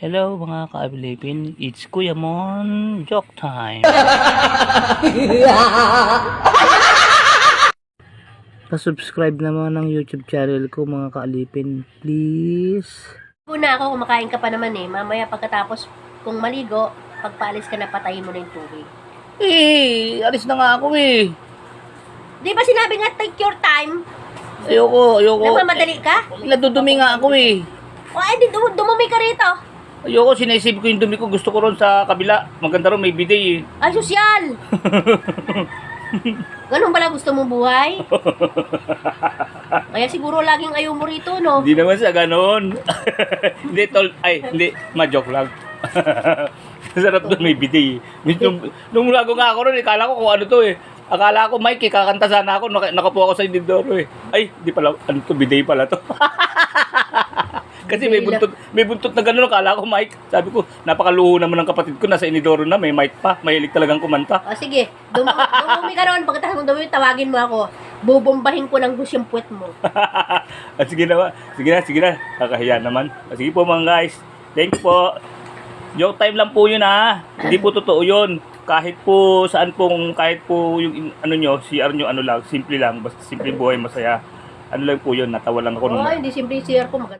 Hello mga ka-Abilipin, it's Kuya Mon, joke time. Pa-subscribe naman ng YouTube channel ko mga ka-Alipin, please. Una ako, kumakain ka pa naman eh. Mamaya pagkatapos, kung maligo, pagpaalis ka na, patayin mo na yung tubig. Alis na nga ako eh. Di ba sinabi nga, take your time? Ayoko. Nagmamadali ka? Nadudumi nga ako eh. O, ay, dumumi ka rito. Ayoko, sinisip ko yung dumi ko. Gusto ko ron sa kabila. Maganda ron, may bidet eh. Ay, sosyal! Ganun pala gusto mong buhay? Kaya siguro laging ayaw mo rito, no? Hindi naman sa ganon. Hindi, ma-joke lang. Sarap doon, may bidet eh. Nung lago nga ako ron, kala ko kung ano to eh. Akala ko, Mike, kakanta sana ako, nakapo ako sa inidoro eh. Ay, di pala, ano to, bidet pala to. Kasi may buntot na gano'n, akala ko, Mike. Sabi ko, napakaluho naman ng kapatid ko, nasa inidoro na, may mic pa, mahilig talagang kumanta. O, sige, dumumi ka ron. Pagkatapos mong dumumi, tawagin mo ako. Bubombahin ko ng gusyang puwet mo. Sige na, kakahiya naman. Sige po mga guys, thank you po. Joke time lang po yun ha, hindi po totoo yun. Kahit po kahit po yung ano nyo, CR nyo, ano lang, simple lang, basta simple buhay, masaya. Ano lang po yun, natawa lang ako. Oo, hindi simple yung CR ko.